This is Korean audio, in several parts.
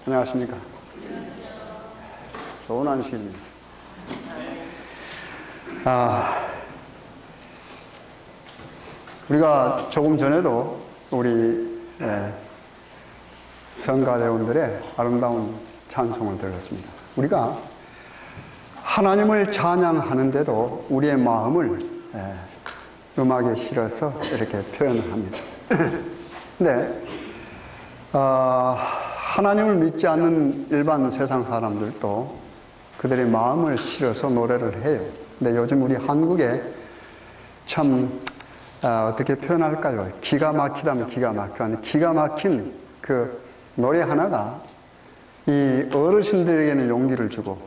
안녕하십니까. 좋은 안식입니다. 우리가 조금 전에도 우리 성가대원들의 아름다운 찬송을 들었습니다. 우리가 하나님을 찬양하는데도 우리의 마음을 음악에 실어서 이렇게 표현을 합니다. 근데 하나님을 믿지 않는 일반 세상 사람들도 그들의 마음을 실어서 노래를 해요. 근데 요즘 우리 한국에 참 어떻게 표현할까요? 기가 막히다면 기가 막혀. 기가 막힌 그 노래 하나가 이 어르신들에게는 용기를 주고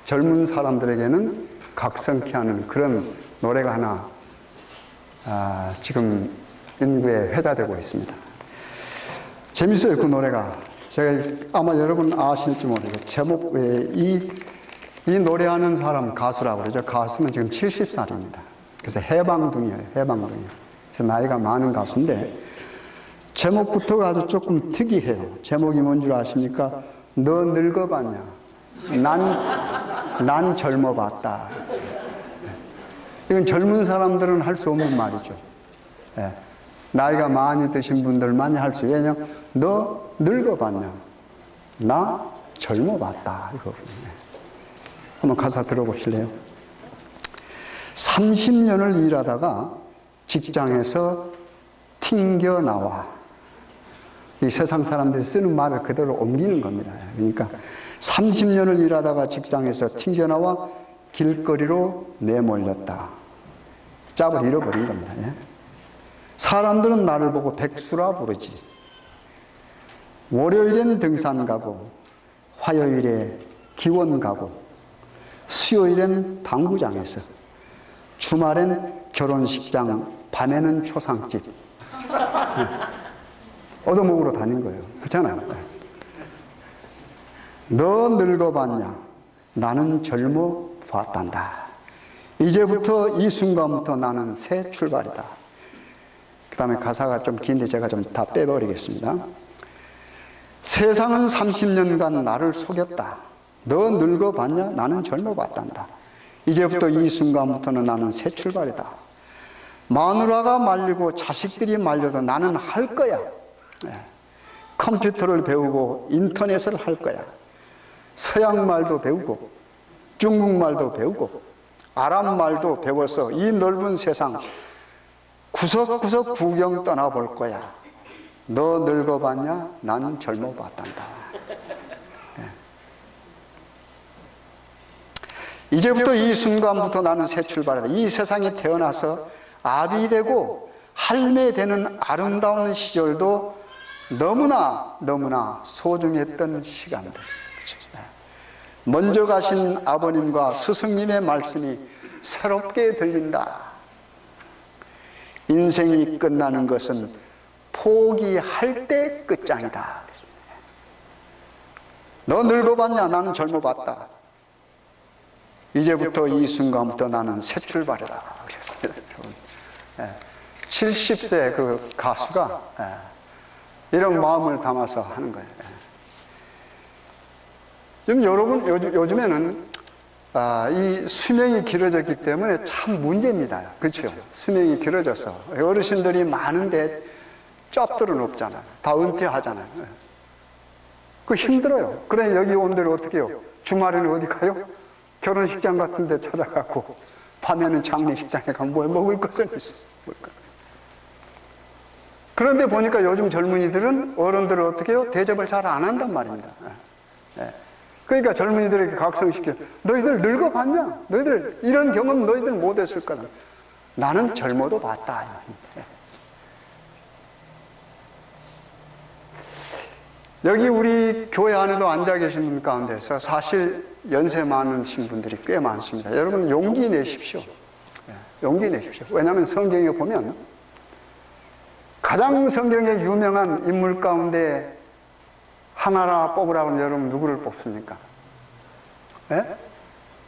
젊은 사람들에게는 각성케 하는 그런 노래가 하나 지금 인구에 회자되고 있습니다. 재밌어요, 그 노래가. 제가 아마 여러분 아실지 모르겠어요. 제목, 이 노래하는 사람 가수라고 그러죠. 가수는 지금 70살입니다. 그래서 해방둥이에요, 해방둥이. 그래서 나이가 많은 가수인데, 제목부터가 아주 조금 특이해요. 제목이 뭔 줄 아십니까? 너 늙어봤냐? 난 젊어봤다. 이건 젊은 사람들은 할 수 없는 말이죠. 나이가 많이 드신 분들만이 할 수. 왜냐면 너 늙어봤냐? 나 젊어봤다. 이거거든요. 한번 가사 들어보실래요? 30년을 일하다가 직장에서 튕겨나와. 이 세상 사람들이 쓰는 말을 그대로 옮기는 겁니다. 그러니까 30년을 일하다가 직장에서 튕겨나와 길거리로 내몰렸다. 짭을 잃어버린 겁니다. 사람들은 나를 보고 백수라 부르지. 월요일엔 등산 가고, 화요일에 기원 가고, 수요일엔 당구장에서, 주말엔 결혼식장, 밤에는 초상집. 얻어먹으러 다닌 거예요. 그렇잖아요. 너 늙어봤냐? 나는 젊어 봤단다. 이제부터 이 순간부터 나는 새 출발이다. 그 다음에 가사가 좀 긴데 제가 좀 다 빼버리겠습니다. 세상은 30년간 나를 속였다. 너 늙어봤냐? 나는 젊어봤단다. 이제부터 이 순간부터는 나는 새 출발이다. 마누라가 말리고 자식들이 말려도 나는 할 거야. 컴퓨터를 배우고 인터넷을 할 거야. 서양말도 배우고 중국말도 배우고 아랍말도 배워서 이 넓은 세상 구석구석 구경 떠나볼 거야. 너 늙어봤냐? 난 젊어봤단다. 이제부터 이 순간부터 나는 새 출발이다. 이 세상에 태어나서 아비 되고 할매 되는 아름다운 시절도 너무나 소중했던 시간들. 먼저 가신 아버님과 스승님의 말씀이 새롭게 들린다. 인생이 끝나는 것은 포기할 때 끝장이다. 너 늙어봤냐? 나는 젊어봤다. 이제부터 이 순간부터 나는 새 출발이다. 그랬습니다. 70세 그 가수가 이런 마음을 담아서 하는 거예요. 지금 여러분, 요즘에는 이 수명이 길어졌기 때문에 참 문제입니다. 그렇죠? 수명이 길어져서 어르신들이 많은데 짭들은 없잖아요. 다 은퇴하잖아요. 그 힘들어요. 그래 여기 온 데를 어떻게 해요? 주말에는 어디 가요? 결혼식장 같은 데 찾아가고 밤에는 장례식장에 가면 뭘 먹을 것은 있어. 그런데 보니까 요즘 젊은이들은 어른들을 어떻게 해요? 대접을 잘 안 한단 말입니다. 그러니까 젊은이들에게 각성시켜. 너희들 늙어봤냐? 너희들 이런 경험 너희들 못했을 거다. 나는 젊어도 봤다. 여기 우리 교회 안에도 앉아 계신 분 가운데서 사실 연세 많으신 분들이 꽤 많습니다. 여러분 용기 내십시오. 용기 내십시오. 왜냐하면 성경에 보면 가장 성경에 유명한 인물 가운데 하나라 뽑으라고 하면 여러분 누구를 뽑습니까?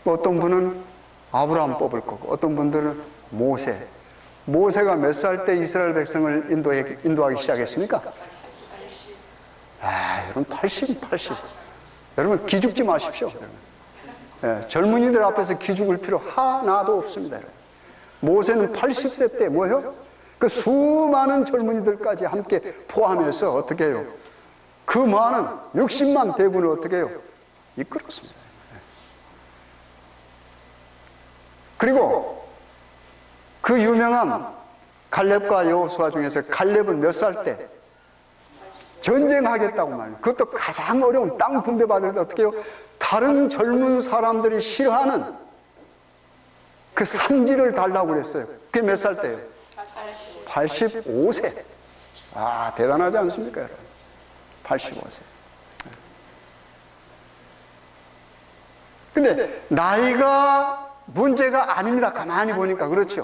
뭐 어떤 분은 아브라함 뽑을 거고 어떤 분들은 모세. 모세가 몇 살 때 이스라엘 백성을 인도하기 시작했습니까? 여러분 80. 여러분 기죽지 마십시오. 예, 젊은이들 앞에서 기죽을 필요 하나도 없습니다. 모세는 80세 때 뭐요? 그 수많은 젊은이들까지 함께 포함해서 어떻게 해요? 그 많은 60만 대군을 어떻게 해요? 이끌었습니다. 그리고 그 유명한 갈렙과 여호수아 중에서 갈렙은 몇 살 때 전쟁하겠다고 말해요. 그것도 가장 어려운 땅 분배 받을 때 어떻게 해요? 다른 젊은 사람들이 싫어하는 그 산지를 달라고 그랬어요. 그게 몇 살 때예요? 85세. 아, 대단하지 않습니까, 여러분? 85세. 근데 나이가 문제가 아닙니다. 가만히 보니까. 그렇죠.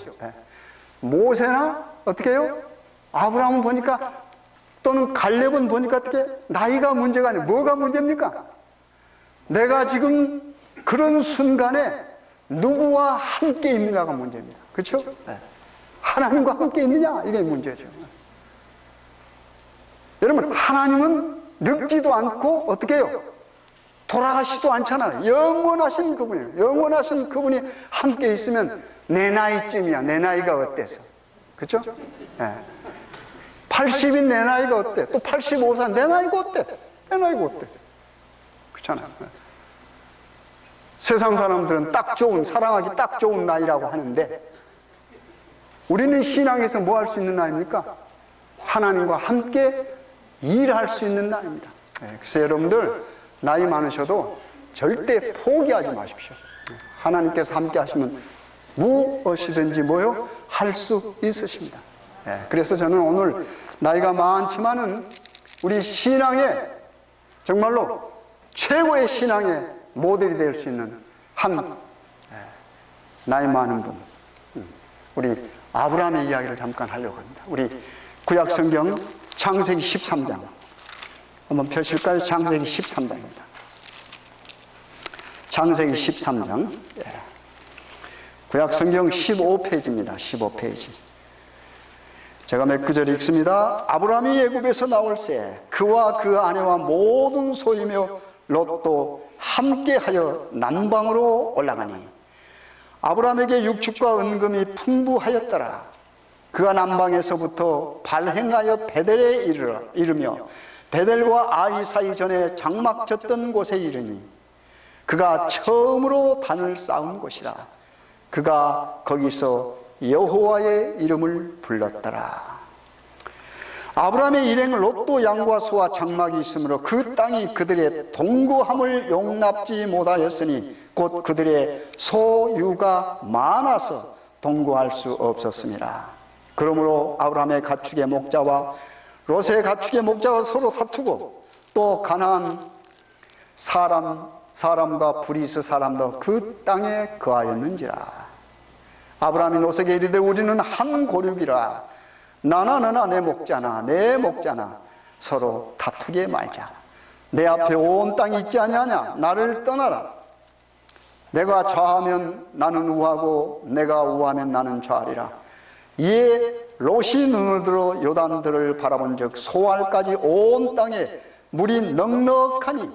모세나 어떻게 해요? 아브라함은 보니까, 또는 갈렙은 보니까 어떻게 나이가 문제가 아니에요. 뭐가 문제입니까? 내가 지금 그런 순간에 누구와 함께 있느냐가 문제입니다. 그렇죠? 하나님과 함께 있느냐, 이게 문제죠. 여러분, 하나님은 늙지도 않고 어떻게 해요? 돌아가시지도 않잖아요. 영원하신 그분이에요. 영원하신 그분이 함께 있으면 내 나이쯤이야. 내 나이가 어때서? 그렇죠? 80인 내 나이가 어때? 또 85살 내 나이가 어때? 내 나이가 어때? 그렇잖아요. 세상 사람들은 딱 좋은, 사랑하기 딱 좋은 나이라고 하는데, 우리는 신앙에서 뭐 할 수 있는 나이입니까? 하나님과 함께 일할 수 있는 나이입니다. 그래서 여러분들 나이 많으셔도 절대 포기하지 마십시오. 하나님께서 함께 하시면 무엇이든지 뭐요? 할 수 있으십니다. 그래서 저는 오늘 나이가 많지만은 우리 신앙의 정말로 최고의 신앙의 모델이 될 수 있는 한 나이 많은 분, 우리 아브라함의 이야기를 잠깐 하려고 합니다. 우리 구약성경 창세기 13장 한번 펴실까요? 창세기 13장입니다. 창세기 13장, 구약성경 15페이지입니다. 15페이지. 제가 몇 구절 읽습니다. 아브라함이 애굽에서 나올새 그와 그 아내와 모든 소유며 롯도 함께하여 남방으로 올라가니 아브라함에게 육축과 은금이 풍부하였더라. 그가 남방에서부터 발행하여 베델에 이르며 베델과 아이 사이 전에 장막 졌던 곳에 이르니 그가 처음으로 단을 쌓은 곳이라. 그가 거기서 여호와의 이름을 불렀더라. 아브라함의 일행은 롯도 양과 소와 장막이 있으므로 그 땅이 그들의 동거함을 용납지 못하였으니 곧 그들의 소유가 많아서 동거할 수 없었습니다. 그러므로 아브라함의 가축의 목자와 롯의 가축의 목자가 서로 다투고 또 가나안 사람과 브리스 사람도 그 땅에 거하였는지라. 아브라함이 롯에게 이르되 우리는 한 고륙이라. 나나 너나 내 목자나 서로 다투게 말자. 내 앞에 온 땅이 있지 아니하냐. 나를 떠나라. 내가 좌하면 나는 우하고 내가 우하면 나는 좌하리라. 이에 롯이 눈을 들어 요단들을 바라본 즉 소알까지 온 땅에 물이 넉넉하니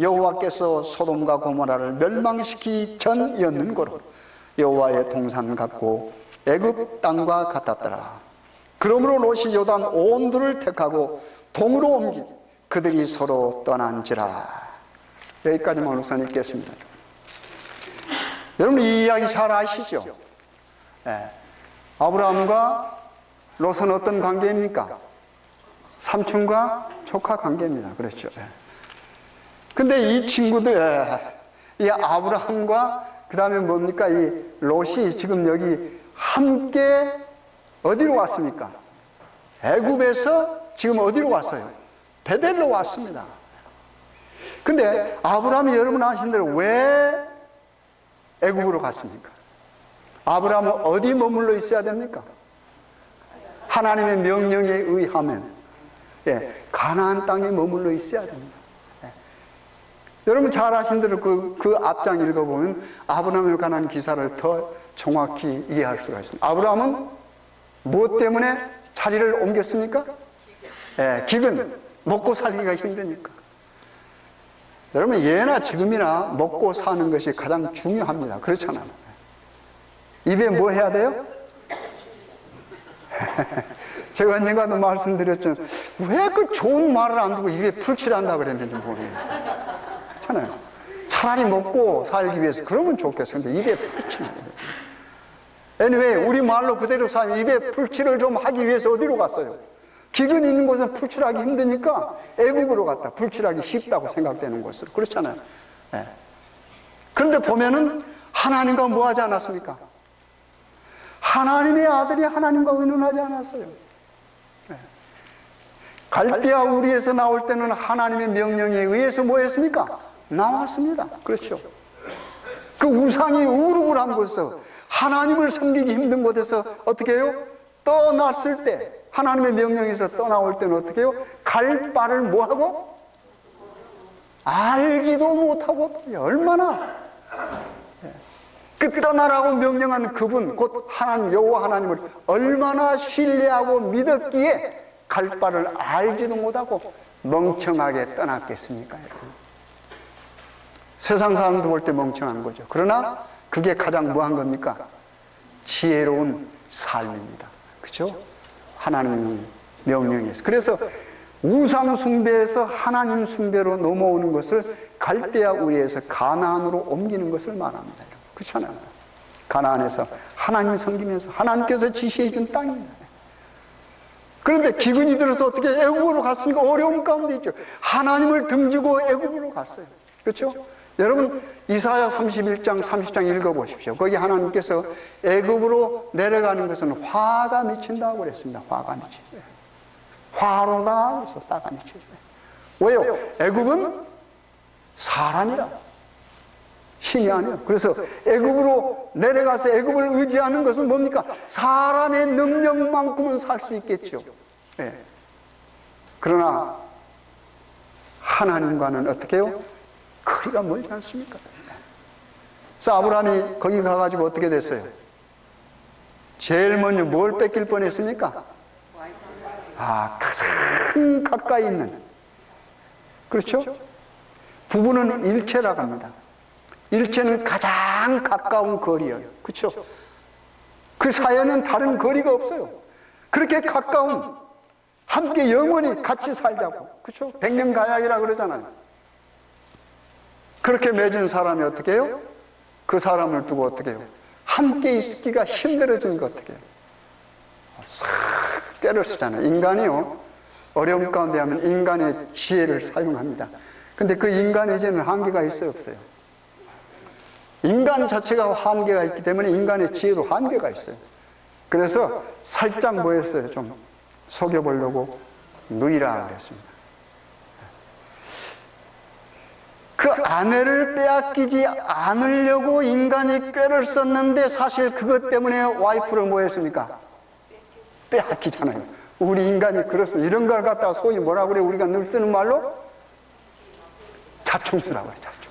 여호와께서 소돔과 고모라를 멸망시키기 전이었는고로 여호와의 동산 같고 애굽 땅과 같았더라. 그러므로 롯이 요단 온 들을 택하고 동으로 옮긴 그들이 서로 떠난지라. 여기까지만 우선 읽겠습니다. 여러분 이 이야기 잘 아시죠? 아브라함과 롯은 어떤 관계입니까? 삼촌과 조카 관계입니다. 그렇죠? 근데 이 친구들, 이 아브라함과 그 다음에 뭡니까? 이 롯이 지금 여기 함께 어디로 왔습니까? 애굽에서 지금 어디로 왔어요? 베델로 왔습니다. 근데 아브라함이 여러분 아신 대로 왜 애굽으로 갔습니까? 아브라함은 어디 머물러 있어야 됩니까? 하나님의 명령에 의하면 가나안 땅에 머물러 있어야 됩니다. 여러분 잘 아신 대로 그 앞장 읽어보면 아브라함에 관한 기사를 더 정확히 이해할 수가 있습니다. 아브라함은 무엇 때문에 자리를 옮겼습니까? 기근, 먹고 살기가 힘드니까. 여러분, 예나 지금이나 먹고 사는 것이 가장 중요합니다. 그렇잖아요. 입에 뭐 해야 돼요? 제가 언젠가도 말씀드렸죠. 왜 그 좋은 말을 안 두고 입에 풀칠한다 그랬는지 모르겠어요. 그렇잖아요. 차라리 먹고 살기 위해서 그러면 좋겠어요. 근데 입에 풀칠을 해요. anyway, 우리 말로 그대로 사면 입에 풀칠을 좀 하기 위해서 어디로 갔어요? 기근 있는 곳은 풀칠하기 힘드니까 애국으로 갔다. 풀칠하기 쉽다고 생각되는 곳으로. 그렇잖아요. 네. 그런데 보면은 하나님과 뭐 하지 않았습니까? 하나님의 아들이 하나님과 의논하지 않았어요. 네. 갈대아 우리에서 나올 때는 하나님의 명령에 의해서 뭐 했습니까? 나왔습니다. 그렇죠. 그 우상이 우르르한 곳에서 하나님을 섬기기 힘든 곳에서 어떻게 해요? 떠났을 때 하나님의 명령에서 떠나올 때는 어떻게 해요? 갈 바를 뭐하고? 알지도 못하고 얼마나 그 떠나라고 명령한 그분 곧 하나님 여호와 하나님을 얼마나 신뢰하고 믿었기에 갈 바를 알지도 못하고 멍청하게 떠났겠습니까? 여러분? 세상 사람도 볼 때 멍청한 거죠. 그러나 그게 가장 뭐한 겁니까? 지혜로운 삶입니다. 그렇죠? 하나님 명령에서. 그래서 우상 숭배에서 하나님 숭배로 넘어오는 것을 갈대아 우리에서 가나안으로 옮기는 것을 말합니다. 그렇잖아요. 가나안에서 하나님 섬기면서 하나님께서 지시해 준 땅입니다. 그런데 기근이 들어서 어떻게 애굽으로 갔으니까 어려움 가운데 있죠. 하나님을 등지고 애굽으로 갔어요. 그렇죠? 여러분 이사야 31장 30장 읽어보십시오. 거기 하나님께서 애굽으로 내려가는 것은 화가 미친다고 그랬습니다. 화가 미치죠. 화로다 그래서 화가 미치죠. 왜요? 애굽은 사람이라 신이 아니에요. 그래서 애굽으로 내려가서 애굽을 의지하는 것은 뭡니까? 사람의 능력만큼은 살 수 있겠죠. 네. 그러나 하나님과는 어떻게 해요? 거리가 멀지 않습니까? 그래서 아브라함이 거기 가가지고 어떻게 됐어요? 제일 먼저 뭘 뺏길 뻔했습니까? 가장 가까이 있는, 그렇죠? 부부는 일체라고 합니다. 일체는 가장 가까운 거리예요. 그렇죠? 그 사이에는 다른 거리가 없어요. 그렇게 가까운, 함께 영원히 같이 살자고, 그렇죠? 백년가약이라 그러잖아요. 그렇게 맺은 사람이 어떻게 해요? 그 사람을 두고 어떻게 해요? 함께 있기가 힘들어진 거 어떻게 해요? 싹 꾀를 쓰잖아요. 인간이요, 어려움 가운데 하면 인간의 지혜를 사용합니다. 근데 그 인간의 지혜는 한계가 있어요, 없어요? 인간 자체가 한계가 있기 때문에 인간의 지혜도 한계가 있어요. 그래서 살짝 뭐였어요? 좀 속여보려고 누이라 그랬습니다. 그 아내를 빼앗기지 않으려고 인간이 꾀를 썼는데 사실 그것 때문에 와이프를 뭐 했습니까? 빼앗기잖아요. 우리 인간이 그렇습니다. 이런 걸 갖다가 소위 뭐라 그래요? 우리가 늘 쓰는 말로 자충수라고 해요. 자충수.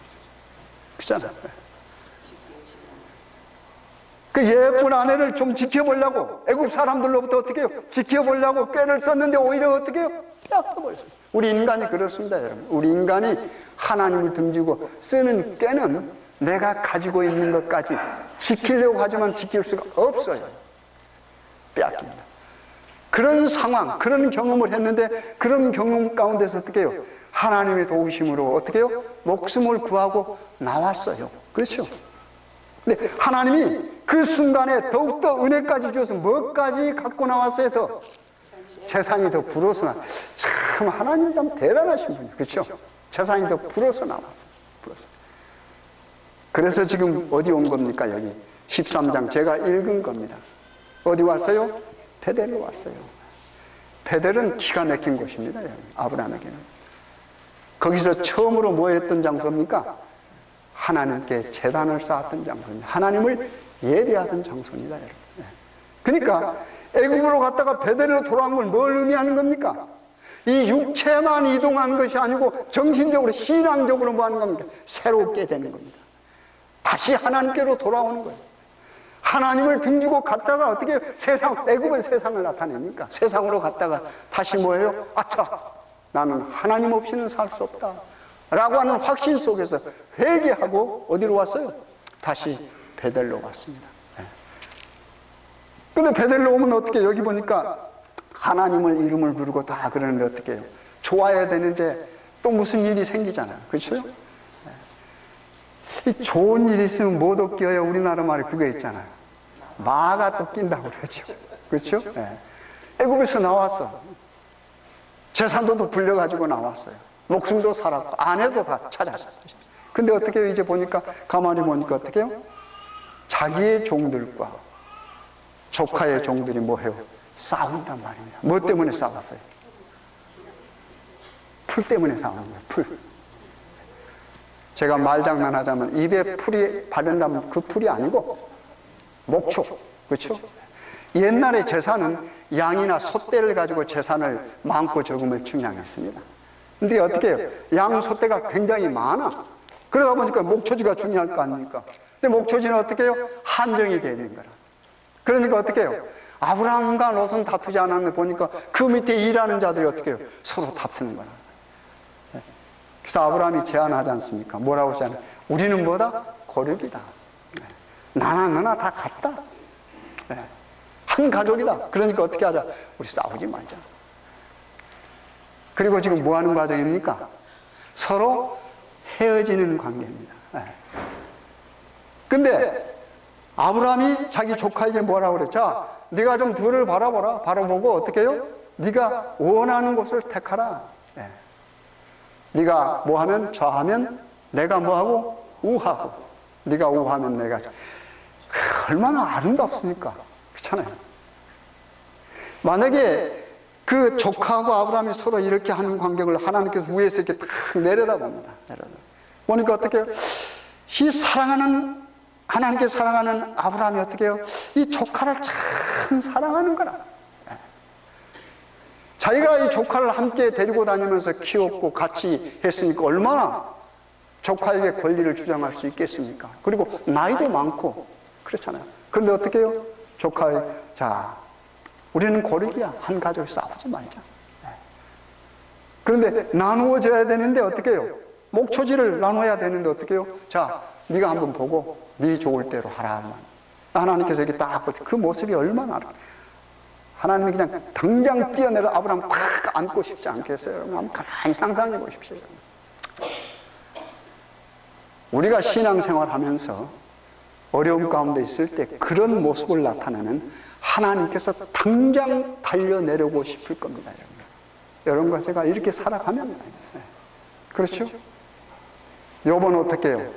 그렇잖아요. 그 예쁜 아내를 좀 지켜보려고 애굽 사람들로부터 어떻게 해요? 지켜보려고 꾀를 썼는데 오히려 어떻게 해요? 빼앗겨버렸어요. 우리 인간이 그렇습니다, 여러분. 우리 인간이 하나님을 등지고 쓰는 꾀는 내가 가지고 있는 것까지 지키려고 하지만 지킬 수가 없어요. 빼앗깁니다. 그런 상황, 그런 경험을 했는데 그런 경험 가운데서 어떻게 해요? 하나님의 도우심으로 어떻게 해요? 목숨을 구하고 나왔어요. 그렇죠? 근데 하나님이 그 순간에 더욱더 은혜까지 주어서 뭐까지 갖고 나왔어요? 더 재산이 더 불어서 참 하나님 참 대단하신 분이에요. 그렇죠? 재산이 더 불어서 나왔어요. 불어서. 그래서 지금 어디 온 겁니까? 여기 13장 제가 읽은 겁니다. 어디 왔어요? 베델로 왔어요. 베델은 기가 막힌 곳입니다. 여기. 아브라함에게는. 거기서 처음으로 뭐 했던 장소입니까? 하나님께 제단을 쌓았던 장소입니다. 하나님을 예배하던 장소입니다, 여러분. 그러니까 애굽으로 갔다가 베델로 돌아온 건 뭘 의미하는 겁니까? 이 육체만 이동한 것이 아니고 정신적으로 신앙적으로 뭐 하는 겁니까? 새롭게 되는 겁니다. 다시 하나님께로 돌아오는 거예요. 하나님을 등지고 갔다가 어떻게 세상, 애굽은 세상을 나타냅니까? 세상으로 갔다가 다시 뭐예요? 아차, 나는 하나님 없이는 살 수 없다. 라고 하는 확신 속에서 회개하고 어디로 왔어요? 다시 베델로 왔습니다. 근데 베델로 오면 어떻게, 여기 보니까 하나님을 이름을 부르고 다 그러는데 어떻게 해요? 좋아야 되는데 또 무슨 일이 생기잖아요. 그렇죠? 이 좋은 일이 있으면 못 얻겨요. 우리나라 말에 그게 있잖아요. 마가 또 낀다고 그러죠. 그렇죠? 애굽에서 나왔어. 재산도 또 불려가지고 나왔어요. 목숨도 살았고 아내도 다 찾았어요. 근데 어떻게 해요? 이제 보니까, 가만히 보니까 어떻게 해요? 자기의 종들과 조카의 종들이 뭐 해요? 싸운단 말입니다. 뭐 때문에 싸웠어요? 풀 때문에 싸우는 거예요. 풀. 제가 말장난하자면 입에 풀이 바른다면 그 풀이 아니고 목초. 그렇죠? 옛날에 제사는 양이나 소떼를 가지고 재산을 많고 적음을 측량했습니다. 근데 어떻게 해요? 양, 소떼가 굉장히 많아. 그러다 보니까 목초지가 중요할 거 아닙니까? 근데 목초지는 어떻게 해요? 한정이 되는 거라. 그러니까 어떻게 해요? 아브라함과 롯은 다투지 않았는데 보니까 그 밑에 일하는 자들이 어떻게 해요? 서로 다투는 거라. 그래서 아브라함이 제안하지 않습니까? 뭐라고 하잖아요? 우리는 뭐다? 고륙이다. 나나 너나 다 같다. 한 가족이다. 그러니까 어떻게 하자? 우리 싸우지 말자. 그리고 지금 뭐 하는 과정입니까? 서로 헤어지는 관계입니다. 근데 아브라함이 자기 조카에게 뭐라고 그래? 자, 네가 좀 둘을 바라보라. 바라보고 어떻게 해요? 네가 원하는 곳을 택하라. 네가 뭐하면 좌하면 내가 뭐하고 우하고, 네가 우하면 내가. 얼마나 아름답습니까? 그렇잖아요. 만약에 그 조카하고 아브라함이 서로 이렇게 하는 관계를 하나님께서 위에서 이렇게 탁 내려다봅니다. 보니까 어떻게 해요? 이 사랑하는, 하나님께 사랑하는 아브라함이 어떻게 해요? 이 조카를 참 사랑하는 거라. 자기가 이 조카를 함께 데리고 다니면서 키웠고 같이 했으니까 얼마나 조카에게 권리를 주장할 수 있겠습니까? 그리고 나이도 많고 그렇잖아요. 그런데 어떻게 해요? 조카에, 자, 우리는 고륙이야. 한 가족이 싸우지 말자. 그런데 나누어져야 되는데 어떻게 해요? 목초지를 나눠야 되는데 어떻게 해요? 자, 네가 한번 보고 네 좋을 대로 하라. 하나님께서 이렇게 딱 보세요. 그 모습이 얼마나, 하나님이 그냥 당장 뛰어내려 아브라함 팍 안고 싶지 않겠어요? 여러분, 한번 가만히 상상해 보십시오. 우리가 신앙생활 하면서 어려움 가운데 있을 때 그런 모습을 나타내는 하나님께서 당장 달려내려고 싶을 겁니다. 여러분과 제가 이렇게 살아가면, 그렇죠? 요번 어떻게 해요?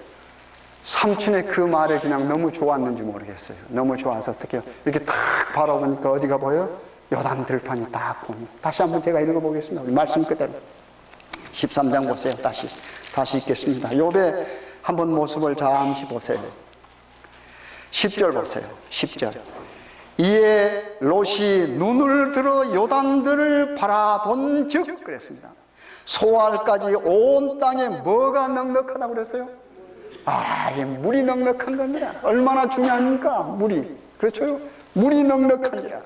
삼촌의 그 말에 그냥 너무 좋았는지 모르겠어요. 너무 좋아서 어떻게 해요? 이렇게 탁 바라보니까 어디가 보여요? 요단 들판이 딱 보입니다. 다시 한번 제가 읽어보겠습니다. 우리 말씀 그대로 13장 보세요. 다시 읽겠습니다. 욥의 한번 모습을 잠시 보세요. 10절 보세요. 10절. 이에 롯이 눈을 들어 요단들을 바라본 즉 그랬습니다. 소알까지 온 땅에 뭐가 넉넉하다고 그랬어요? 이 물이 넉넉한 겁니다. 얼마나 중요합니까? 물이. 그렇죠? 물이 넉넉하니라.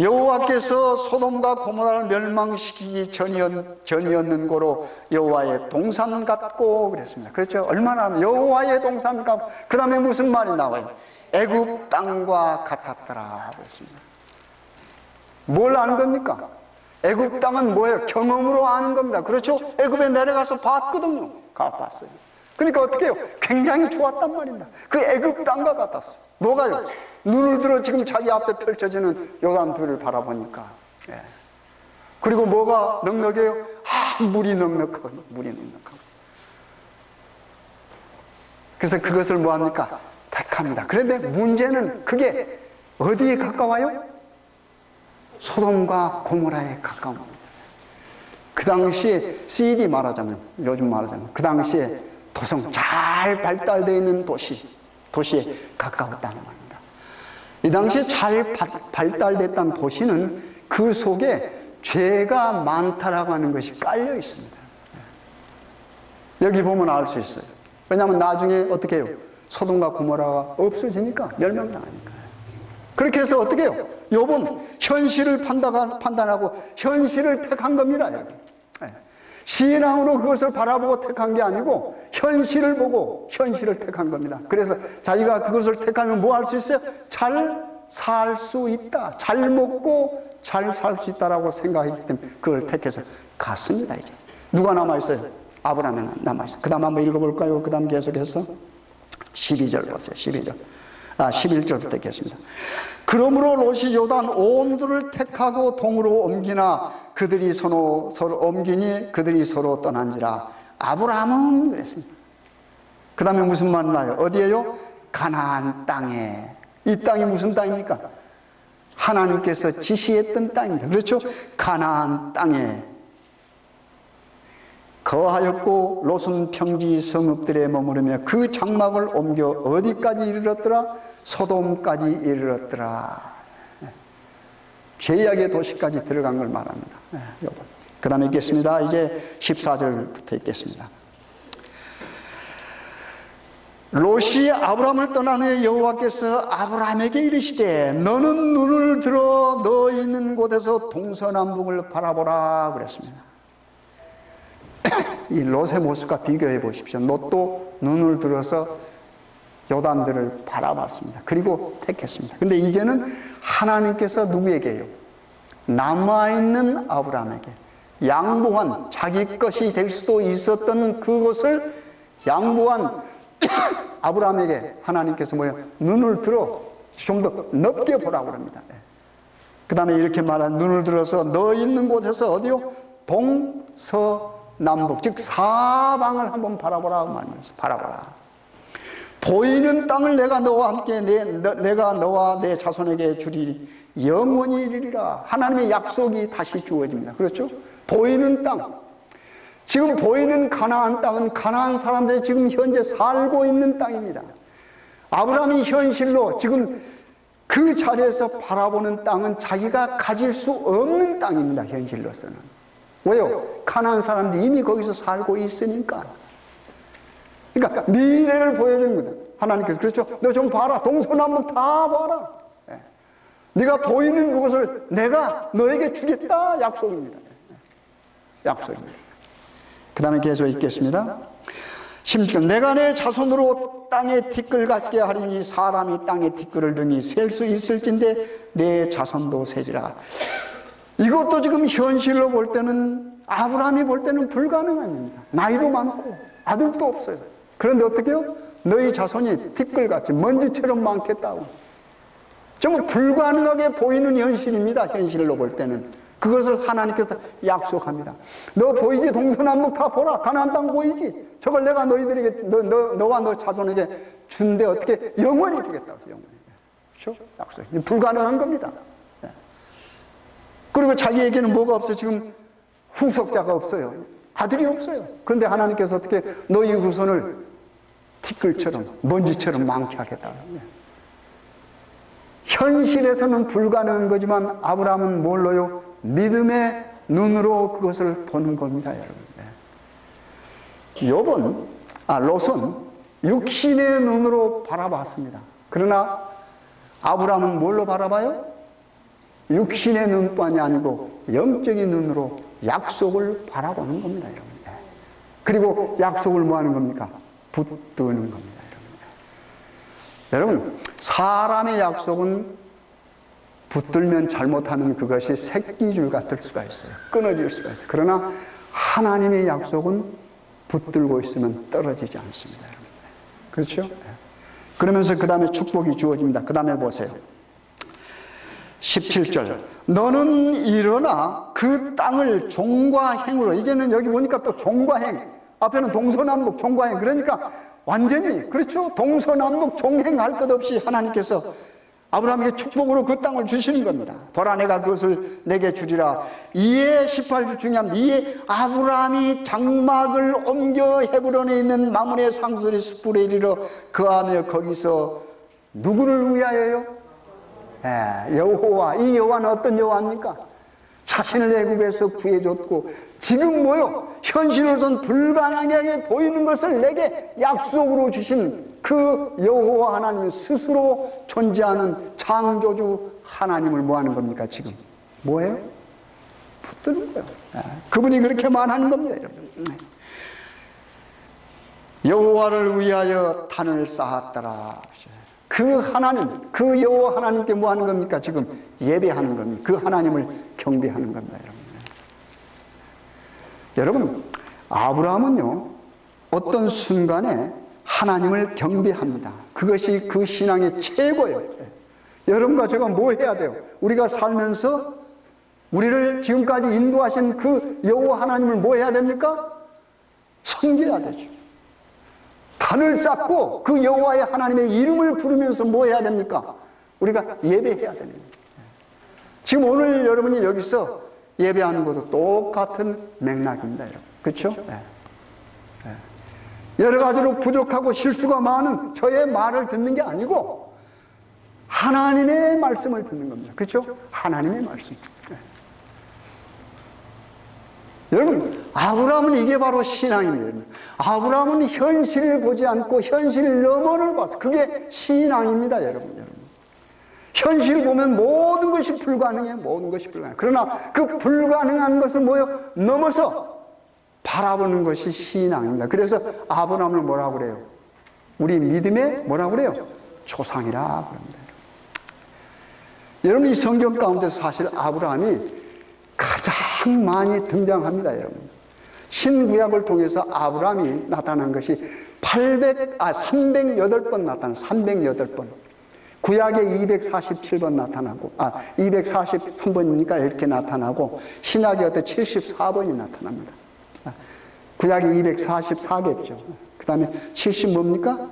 여호와께서 소돔과 고모라를 멸망시키기 전이었는 고로 여호와의 동산 같고 그랬습니다. 그렇죠? 얼마나 여호와의 동산 같고, 그 다음에 무슨 말이 나와요? 애굽 땅과 같았더라 그랬습니다. 뭘 아는 겁니까? 애굽 땅은 뭐예요? 경험으로 아는 겁니다. 그렇죠? 애굽에 내려가서 봤거든요. 가봤어요. 그러니까 어떻게 해요? 굉장히 좋았단 말입니다. 그 애굽 땅과 같았어요. 뭐가요? 눈을 들어 지금 자기 앞에 펼쳐지는 요단들을 바라보니까. 그리고 뭐가 넉넉해요? 물이 넉넉하고, 물이 넉넉하고. 그래서 그것을 뭐합니까? 택합니다. 그런데 문제는 그게 어디에 가까워요? 소돔과 고모라에 가까운 겁니다. 그 당시에 CD 말하자면, 요즘 말하자면 그 당시에 도성 잘 발달되어 있는 도시에 가까웠다는 말입니다. 이 당시에 잘 발달됐다는 도시는 그 속에 죄가 많다라고 하는 것이 깔려 있습니다. 여기 보면 알 수 있어요. 왜냐하면 나중에 어떻게 해요? 소돔과 고모라가 없어지니까 멸망당하니까. 그렇게 해서 어떻게 해요? 욥은 현실을 판단하고 현실을 택한 겁니다. 여기. 신앙으로 그것을 바라보고 택한 게 아니고 현실을 보고 현실을 택한 겁니다. 그래서 자기가 그것을 택하면 뭐 할 수 있어요? 잘 살 수 있다. 잘 먹고 잘 살 수 있다라고 생각했기 때문에 그걸 택해서 갔습니다. 이제 누가 남아있어요? 아브라함이 남아있어요. 그 다음 한번 읽어볼까요? 그 다음 계속해서 12절 보세요. 12절. 11절부터 읽겠습니다. 그러므로 롯이 요단 온두를 택하고 동으로 옮기나 그들이 서로 옮기니 그들이 서로 떠난지라. 아브라함은 그랬습니다. 그 다음에 무슨 말 나요? 어디에요? 가나안 땅에. 이 땅이 무슨 땅입니까? 하나님께서 지시했던 땅입니다. 그렇죠? 가나안 땅에 거하였고 롯은 평지 성읍들에 머무르며 그 장막을 옮겨 어디까지 이르렀더라? 소돔까지 이르렀더라. 죄악의 도시까지 들어간 걸 말합니다. 그 다음에 읽겠습니다. 이제 14절부터 읽겠습니다. 롯이 아브라함을 떠난 후에 여호와께서 아브라함에게 이르시되 너는 눈을 들어 너 있는 곳에서 동서남북을 바라보라 그랬습니다. 이 롯의 모습과 비교해 보십시오. 롯도 눈을 들어서 요단들을 바라봤습니다. 그리고 택했습니다. 근데 이제는 하나님께서 누구에게요? 남아있는 아브라함에게 양보한, 자기 것이 될 수도 있었던 그것을 양보한 아브라함에게 하나님께서 뭐예요? 눈을 들어 좀 더 넓게 보라고 합니다. 그 다음에 이렇게 말한 눈을 들어서 너 있는 곳에서 어디요? 동서남북, 즉 사방을 한번 바라보라 말하면서 바라보라. 보이는 땅을 내가 너와 함께 내가 너와 내 자손에게 주리니 영원히 이르리라. 하나님의 약속이 다시 주어집니다. 그렇죠? 보이는 땅, 지금 보이는 가나안 땅은 가나안 사람들이 지금 현재 살고 있는 땅입니다. 아브라함이 현실로 지금 그 자리에서 바라보는 땅은 자기가 가질 수 없는 땅입니다. 현실로서는. 왜요? 가나안 사람들이 이미 거기서 살고 있으니까. 그러니까 미래를 보여주는 거다. 하나님께서 그렇죠? 너 좀 봐라. 동서남북 다 봐라. 네가 보이는 그것을 내가 너에게 주겠다. 약속입니다. 약속입니다. 그 다음에 계속 읽겠습니다. 16절 내가 내 자손으로 땅에 티끌 같게 하리니 사람이 땅에 티끌을 등이 셀 수 있을진데 내 자손도 세지라. 이것도 지금 현실로 볼 때는 아브라함이 볼 때는 불가능한 일입니다. 나이도 많고 아들도 없어요. 그런데 어떻게 해요? 너희 자손이 티끌같이 먼지처럼 많겠다고. 정말 불가능하게 보이는 현실입니다. 현실로 볼 때는. 그것을 하나님께서 약속합니다. 너 보이지? 동서남북 다 보라. 가나안 땅 보이지? 저걸 내가 너희들에게 너와 너 자손에게 준대. 어떻게 영원히 주겠다고 해서 영원히. 그렇죠? 약속. 불가능한 겁니다. 그리고 자기에게는 뭐가 없어요? 지금 후속자가 없어요. 아들이 없어요. 그런데 하나님께서 어떻게 너희 후손을 티끌처럼 먼지처럼 많게 하겠다. 현실에서는 불가능한 거지만 아브라함은 뭘로요? 믿음의 눈으로 그것을 보는 겁니다, 여러분. 롯은 육신의 눈으로 바라봤습니다. 그러나 아브라함은 뭘로 바라봐요? 육신의 눈뿐이 아니고 영적인 눈으로 약속을 바라보는 겁니다, 여러분. 그리고 약속을 뭐 하는 겁니까? 붙드는 겁니다, 여러분. 사람의 약속은 붙들면 잘못하면 그것이 새끼줄 같을 수가 있어요. 끊어질 수가 있어요. 그러나 하나님의 약속은 붙들고 있으면 떨어지지 않습니다, 여러분. 그렇죠? 그러면서 그 다음에 축복이 주어집니다. 그 다음에 보세요. 17절 너는 일어나 그 땅을 종과 행으로. 이제는 여기 보니까 또 종과 행, 앞에는 동서남북 종과 행. 그러니까 완전히 그렇죠? 동서남북 종행할 것 없이 하나님께서 아브라함에게 축복으로 그 땅을 주시는 겁니다. 보라 내가 그것을 내게 주리라. 이에 18절 중요합니다. 이에 아브라함이 장막을 옮겨 헤브론에 있는 마므네 상수리 숯불에 이르러 거하며 거기서 누구를 위하여요? 여호와. 이 여호와는 어떤 여호와입니까? 자신을 애굽에서 구해줬고 지금 뭐요? 현실로선 불가능하게 보이는 것을 내게 약속으로 주신 그 여호와 하나님 스스로 존재하는 창조주 하나님을 뭐 하는 겁니까? 지금 뭐예요? 붙드는 거예요. 그분이 그렇게 말하는 겁니다, 여러분. 여호와를 위하여 단을 쌓았더라. 그 하나님, 그 여호와 하나님께 뭐 하는 겁니까? 지금 예배하는 겁니다. 그 하나님을 경배하는 겁니다, 여러분. 여러분, 아브라함은요, 어떤 순간에 하나님을 경배합니다. 그것이 그 신앙의 최고예요. 여러분과 제가 뭐 해야 돼요? 우리가 살면서 우리를 지금까지 인도하신 그 여호와 하나님을 뭐 해야 됩니까? 섬겨야 되죠. 단을 쌓고 그 여호와의 하나님의 이름을 부르면서 뭐 해야 됩니까? 우리가 예배해야 됩니다. 지금 오늘 여러분이 여기서 예배하는 것도 똑같은 맥락입니다, 여러분. 그렇죠? 여러 가지로 부족하고 실수가 많은 저의 말을 듣는 게 아니고 하나님의 말씀을 듣는 겁니다. 그렇죠? 하나님의 말씀. 여러분, 아브라함은 이게 바로 신앙입니다. 아브라함은 현실을 보지 않고 현실 너머를 봐서 그게 신앙입니다, 여러분. 현실 보면 모든 것이 불가능해요. 모든 것이 불가능해요. 그러나 그 불가능한 것을 뭐요? 넘어서 바라보는 것이 신앙입니다. 그래서 아브라함을 뭐라고 그래요? 우리 믿음의 뭐라고 그래요? 조상이라 그럽니다. 여러분, 이 성경 가운데 사실 아브라함이 가장 많이 등장합니다, 여러분. 신구약을 통해서 아브라함이 나타난 것이 308번 나타나요. 308번. 구약에 247번 나타나고, 243번이니까 이렇게 나타나고, 신약에 어떤 74번이 나타납니다. 구약이 244겠죠. 그 다음에 70 뭡니까?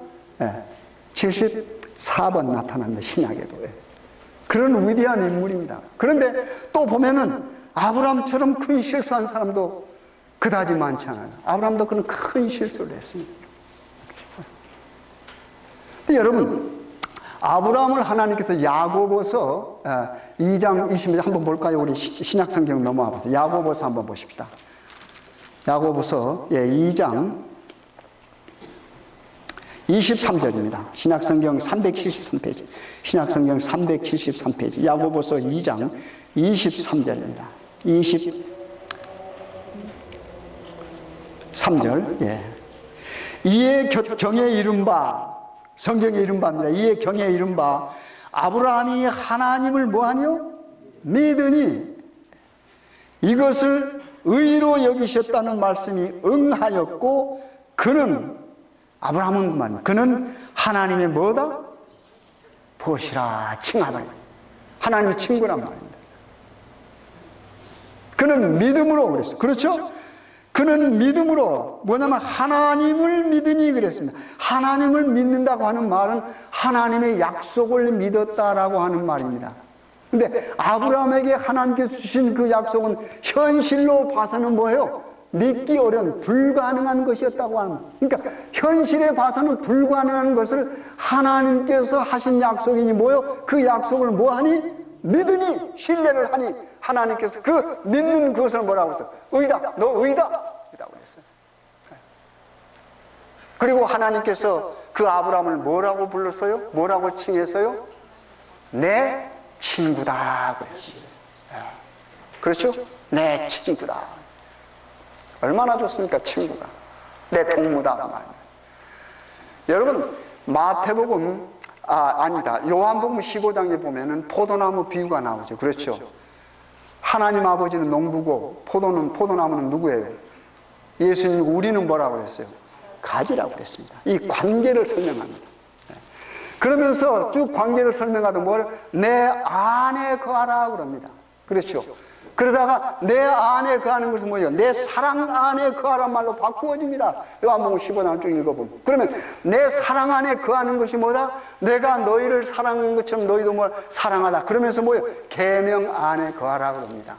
74번 나타납니다, 신약에도. 그런 위대한 인물입니다. 그런데 또 보면은 아브라함처럼 큰 실수한 사람도 그다지 많지 않아요. 아브라함도 그런 큰 실수를 했습니다. 여러분, 아브라함을 하나님께서 야고보서 2장 20절 한번 볼까요? 우리 신약성경 넘어와 보세요. 야고보서 한번 보십시다. 야고보서 2장 23절입니다. 신약성경 373페이지. 신약성경 373페이지. 야고보서 2장 23절입니다. 23절. 이에 경에 이른바, 성경에 이른바입니다. 이에 경에 이른바 아브라함이 하나님을 뭐하니요? 믿으니 이것을 의로 여기셨다는 말씀이 응하였고 그는, 아브라함은 말입니다. 그는 하나님의 뭐다? 벗이라 칭하다. 하나님의 친구란 말입니다. 그는 믿음으로 그랬어요. 그렇죠? 그는 믿음으로, 뭐냐면 하나님을 믿으니 그랬습니다. 하나님을 믿는다고 하는 말은 하나님의 약속을 믿었다라고 하는 말입니다. 근데 아브라함에게 하나님께서 주신 그 약속은 현실로 봐서는 뭐예요? 믿기 어려운 불가능한 것이었다고 하는 거예요. 그러니까 현실에 봐서는 불가능한 것을 하나님께서 하신 약속이니 뭐예요? 그 약속을 뭐하니? 믿으니, 신뢰를 하니 하나님께서 그 믿는 그것을 뭐라고 했어요? 의다. 너 의다. 이라고 했어요. 그리고 하나님께서 그 아브라함을 뭐라고 불렀어요? 뭐라고 칭했어요? 내 친구다 그랬어요. 그렇죠? 내 친구다. 얼마나 좋습니까? 친구가. 내 동무다 말이에요. 여러분, 마태복음 아니다. 요한복음 15장에 보면은 포도나무 비유가 나오죠. 그렇죠? 하나님 아버지는 농부고 포도나무는 누구예요? 예수님, 우리는 뭐라고 그랬어요? 가지라고 그랬습니다. 이 관계를 설명합니다. 그러면서 쭉 관계를 설명하다 내 안에 거하라 그럽니다. 그렇죠? 그러다가 내 안에 거하는 것은 뭐예요? 내 사랑 안에 거하란 말로 바꾸어집니다. 요한복음 15장 쭉 읽어보면. 그러면 내 사랑 안에 거하는 것이 뭐다? 내가 너희를 사랑한 것처럼 너희도 뭘 사랑하다. 그러면서 뭐예요? 계명 안에 거하라 그럽니다.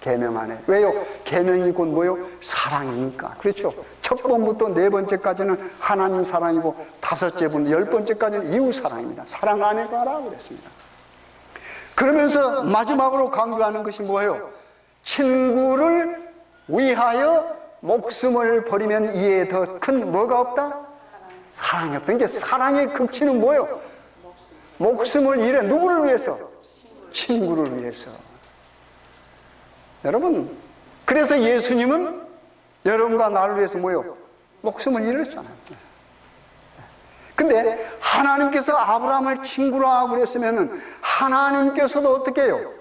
계명 안에. 왜요? 계명이 곧 뭐예요? 사랑이니까. 그렇죠? 첫 번부터 네 번째까지는 하나님 사랑이고 다섯째 분, 열 번째까지는 이웃 사랑입니다. 사랑 안에 거하라 그랬습니다. 그러면서 마지막으로 강조하는 것이 뭐예요? 친구를 위하여 목숨을 버리면 이에 더 큰 뭐가 없다? 사랑이 없다. 이게 사랑의 극치는 뭐예요? 목숨을 잃어. 누구를 위해서? 친구를 위해서. 여러분, 그래서 예수님은 여러분과 나를 위해서 뭐요? 목숨을 잃었잖아요. 근데 하나님께서 아브라함을 친구라 그랬으면 하나님께서도 어떻게 해요?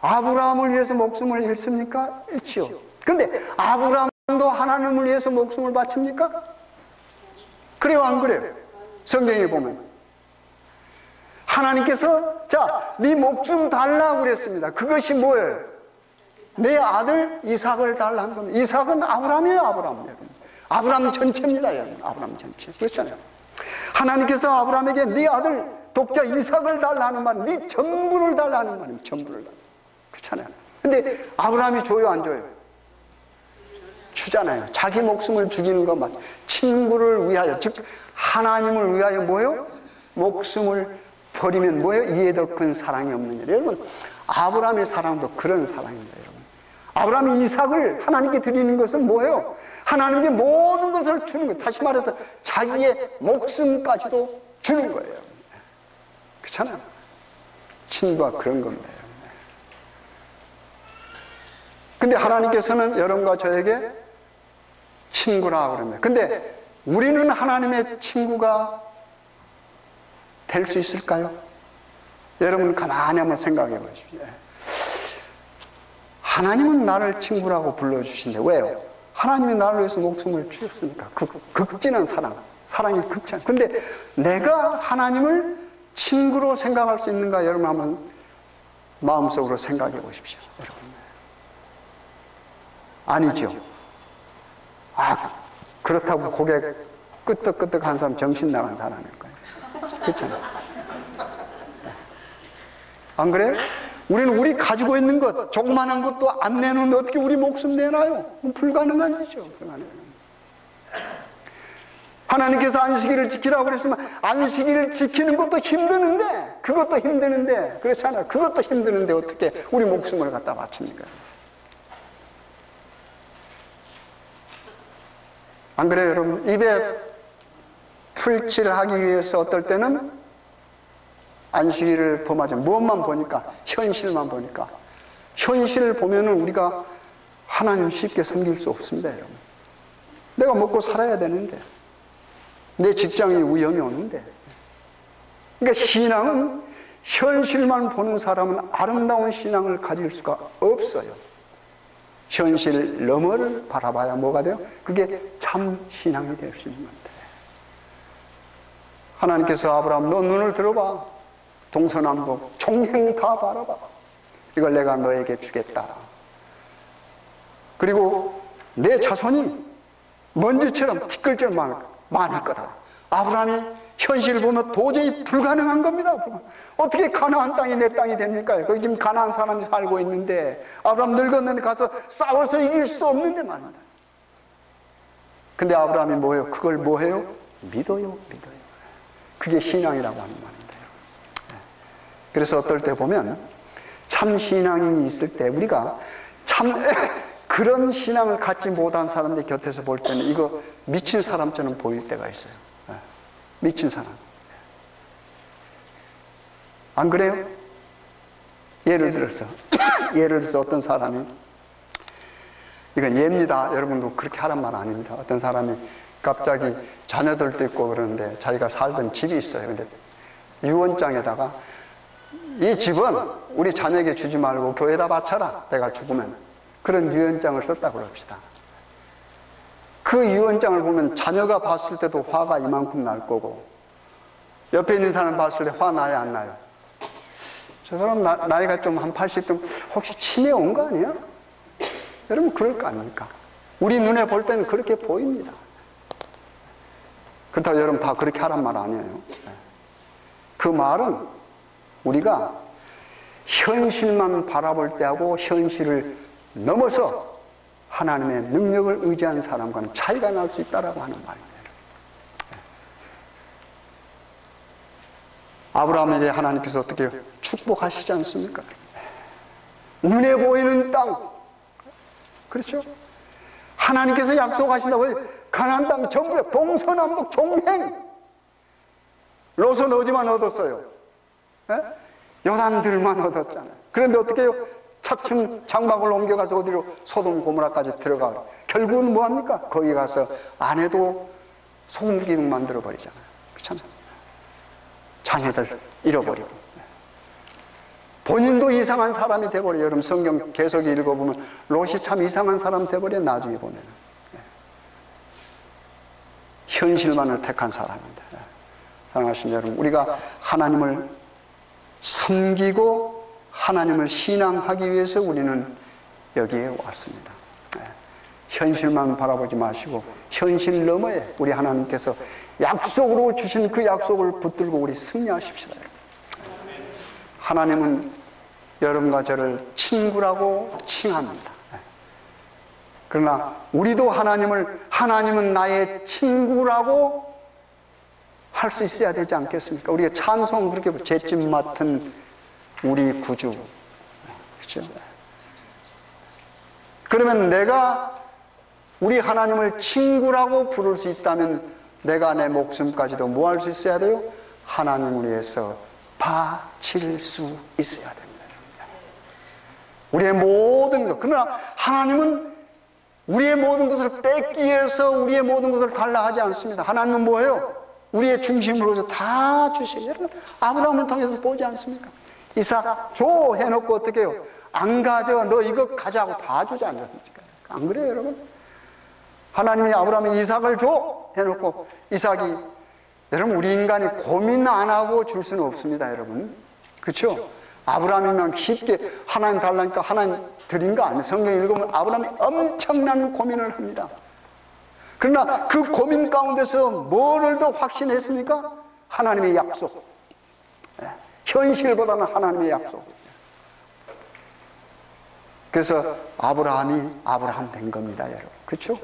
아브라함을 위해서 목숨을 잃습니까? 잃지요. 그런데 아브라함도 하나님을 위해서 목숨을 바칩니까? 그래요, 안 그래요? 성경에 보면 하나님께서 자, 네 목숨 달라고 그랬습니다. 그것이 뭐예요? 내 아들 이삭을 달라는 겁니다. 이삭은 아브라함이에요, 아브라함. 아브라함 전체입니다, 여러분. 아브라함 전체. 그렇잖아요. 하나님께서 아브라함에게 네 아들 독자 이삭을 달라는 말은 네 전부를 달라는 말입니다. 전부를 달라. 그렇잖아요. 근데 아브라함이 줘요, 안 줘요? 주잖아요. 자기 목숨을 죽이는 것 맞죠. 친구를 위하여, 즉 하나님을 위하여 뭐요? 목숨을 버리면 뭐요? 이에 더 큰 사랑이 없는 일. 여러분, 아브라함의 사랑도 그런 사랑입니다, 여러분. 아브라함이 이삭을 하나님께 드리는 것은 뭐예요? 하나님께 모든 것을 주는 거예요. 다시 말해서 자기의 목숨까지도 주는 거예요. 그렇잖아요. 친구가 그런 겁니다. 근데 하나님께서는 여러분과 저에게 친구라 그럽니다. 근데 우리는 하나님의 친구가 될 수 있을까요? 여러분 가만히 한번 생각해 보십시오. 하나님은 나를 친구라고 불러주신데 왜요? 하나님이 나를 위해서 목숨을 주셨으니까. 극진한 사랑이 극진한. 근데 내가 하나님을 친구로 생각할 수 있는가? 여러분 한번 마음속으로 생각해 보십시오. 여러분. 아니죠. 그렇다고 고개 끄덕끄덕한 사람 정신 나간 사람일 거예요. 그렇잖아요. 안 그래요? 우리는 우리 가지고 있는 것, 조그만한 것도 안 내놓는데 어떻게 우리 목숨 내놔요? 불가능한 일이죠. 불가능한. 하나님께서 안식일을 지키라고 그랬으면 안식일을 지키는 것도 힘드는데, 그것도 힘드는데, 그렇잖아요. 그것도 힘드는데 어떻게 우리 목숨을 갖다 바칩니까? 안 그래요, 여러분? 입에 풀칠하기 위해서 어떨 때는 안식일을 범하죠. 무엇만 보니까? 현실만 보니까. 현실을 보면은 우리가 하나님 쉽게 섬길 수 없습니다, 여러분. 내가 먹고 살아야 되는데, 내 직장에 위험이 오는데. 그러니까 신앙은 현실만 보는 사람은 아름다운 신앙을 가질 수가 없어요. 현실 너머를 바라봐야 뭐가 돼요? 그게 참 신앙이 될 수 있는 겁니다. 하나님께서 아브라함, 너 눈을 들어봐. 동서남북 종행 다 바라봐. 이걸 내가 너에게 주겠다. 그리고 내 자손이 먼지처럼 티끌처럼 많을 거다. 아브라함이 현실을 보면 도저히 불가능한 겁니다. 어떻게 가나안 땅이 내 땅이 됩니까? 거기 지금 가나안 사람이 살고 있는데 아브라함 늙었는데 가서 싸워서 이길 수도 없는데 말입니다. 근데 아브라함이 뭐예요? 그걸 뭐해요? 믿어요. 그게 신앙이라고 하는 말입니다. 그래서 어떨 때 보면 참 신앙이 있을 때 우리가 참 그런 신앙을 갖지 못한 사람들 곁에서 볼 때는 이거 미친 사람처럼 보일 때가 있어요. 미친 사람. 안 그래요? 예를 들어서 어떤 사람이, 이건 예입니다. 여러분도 그렇게 하란 말 아닙니다. 어떤 사람이 갑자기 자녀들도 있고 그러는데 자기가 살던 집이 있어요. 근데 유언장에다가 이 집은 우리 자녀에게 주지 말고 교회에다 바쳐라. 내가 죽으면. 그런 유언장을 썼다고 그럽시다. 그 유언장을 보면 자녀가 봤을 때도 화가 이만큼 날 거고 옆에 있는 사람 봤을 때 화 나요, 안 나요? 저 사람 나이가 좀 한 80쯤 혹시 치매 온 거 아니야? 여러분 그럴 거 아닙니까? 우리 눈에 볼 때는 그렇게 보입니다. 그렇다고 여러분 다 그렇게 하란 말 아니에요. 그 말은 우리가 현실만 바라볼 때하고 현실을 넘어서 하나님의 능력을 의지하는 사람과는 차이가 날 수 있다라고 하는 말입니다. 아브라함에게 하나님께서 어떻게 축복하시지 않습니까? 눈에 보이는 땅, 그렇죠? 하나님께서 약속하신다고 가나안 땅 전부 동서남북 종행. 롯은 어디만 얻었어요? 요단들만 얻었잖아요. 그런데 어떻게 해요? 차츰 장막을 옮겨가서 어디로 소돔 고모라까지 들어가. 결국은 뭐합니까? 거기 가서 아내도 소금 기둥 만들어 버리잖아요. 그렇잖아요. 자녀들 잃어버리고. 본인도 이상한 사람이 돼버려요. 여러분 성경 계속 읽어보면 롯이 참 이상한 사람 돼버려. 나중에 보면 현실만을 택한 사람입니다. 사랑하신 여러분, 우리가 하나님을 섬기고 하나님을 신앙하기 위해서 우리는 여기에 왔습니다. 현실만 바라보지 마시고 현실 너머에 우리 하나님께서 약속으로 주신 그 약속을 붙들고 우리 승리하십시다. 하나님은 여러분과 저를 친구라고 칭합니다. 그러나 우리도 하나님은 나의 친구라고 할 수 있어야 되지 않겠습니까? 우리가 찬송 그렇게 잿집 맡은 우리 구주. 그렇죠? 그러면 내가 우리 하나님을 친구라고 부를 수 있다면 내가 내 목숨까지도 뭐 할 수 있어야 돼요? 하나님을 위해서 바칠 수 있어야 됩니다. 우리의 모든 것. 그러나 하나님은 우리의 모든 것을 뺏기 위해서 우리의 모든 것을 달라 하지 않습니다. 하나님은 뭐예요? 우리의 중심으로서 다 주시죠. 여러분, 아브라함을 통해서 보지 않습니까? 이삭 줘 해놓고 어떻게 해요? 안 가져. 너 이거 가자고 다 주지 않습니까? 안 그래요, 여러분? 하나님이 아브라함이 이삭을 줘 해놓고 이삭이, 여러분, 우리 인간이 고민 안 하고 줄 수는 없습니다, 여러분. 그렇죠? 아브라함이면 쉽게 하나님 달라니까 하나님 드린 거 아니에요. 성경 읽으면 아브라함이 엄청난 고민을 합니다. 그러나 그 고민 가운데서 뭐를 더 확신했습니까? 하나님의 약속. 현실보다는 하나님의 약속. 그래서 아브라함이 아브라함 된 겁니다, 여러분. 그렇죠?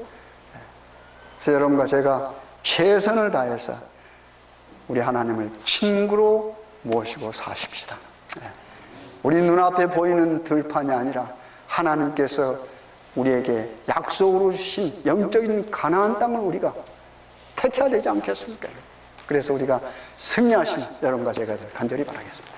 그래서 여러분과 제가 최선을 다해서 우리 하나님을 친구로 모시고 사십시다. 우리 눈앞에 보이는 들판이 아니라 하나님께서 우리에게 약속으로 주신 영적인 가나안 땅을 우리가 택해야 되지 않겠습니까? 그래서 우리가 승리하신 여러분과 제가 간절히 바라겠습니다.